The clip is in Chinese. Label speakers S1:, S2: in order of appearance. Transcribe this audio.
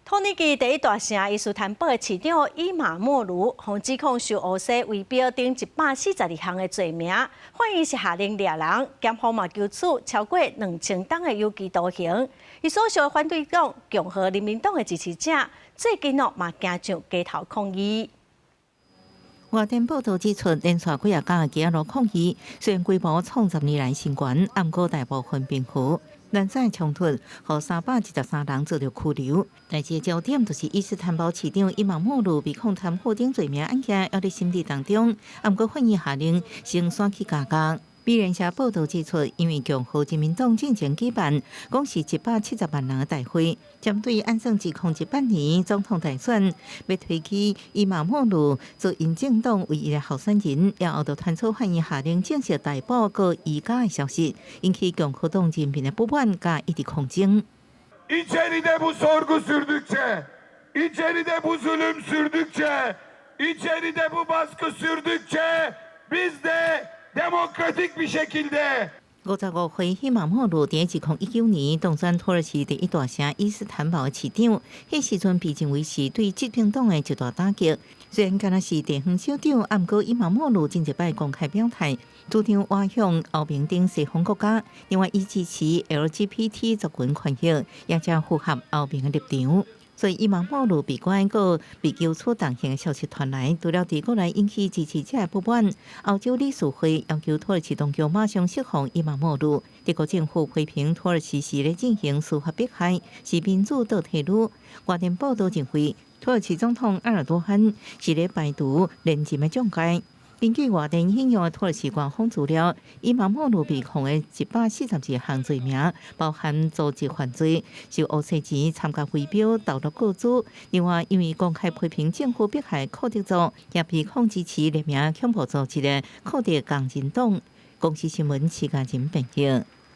S1: 土耳其第一大城伊斯坦堡的市长伊马莫卢，被指控受俄西围标等142项的罪名，法院是下令抓人，检方嘛求处超过2000档的有期徒刑。伊所属的反对党共和人民党的支持者，最近嘛行上街头抗议。
S2: 外电报道指出，连续几啊天的街头抗议，虽然规模创10年来新高，但过大部分平复。南塞冲突，和313人遭到拘留。但是焦点就是伊斯坦堡市长伊马莫鲁被控贪腐等罪名案件，还在审理当中。不过法院下令先选去加价。美联社报道指出，因为共和人民党进前举办，共是170万人的大会，针对按算指控18年总统大选，要推起伊马莫鲁做因政党唯一的候选人，然后就传出法院下令正式逮捕个移假的消息，引起共和党人民的不满加一直抗争。
S3: İçeride bu sorgu sürdükçe, içeride bu zulüm sürdükçe, içeride bu baskı sürdükçe biz de demokratik bir şekilde
S2: 55岁伊马莫鲁在2019年当选土耳其第一大城伊斯坦堡的市长，迄时阵被认为是对执政党的一大打击。虽然敢若是地方首长，不过伊马莫鲁前一摆公开表态，主张瓦向欧盟等西方国家，另外伊支持 LGBT 族群权益，也将符合欧盟的立场。所以伊马莫鲁被关个被揪出动刑的消息传来，除了伫国内引起支持者的不满，欧洲理事会要求土耳其当局马上释放伊马莫鲁。德国政府批评土耳其是咧进行司法迫害，是民主倒退路。外电报道认为，土耳其总统埃尔多安是咧排除连任的障碍。根据外电引用的土耳其官方资料，伊马莫鲁被控的142项罪名，包含组织犯罪、受乌西钱参加围标、盗录个资。另外，因为公开批评政府迫害库德族，也被控支持列名恐怖组织的库德工人党。公司新闻，徐家珍报道。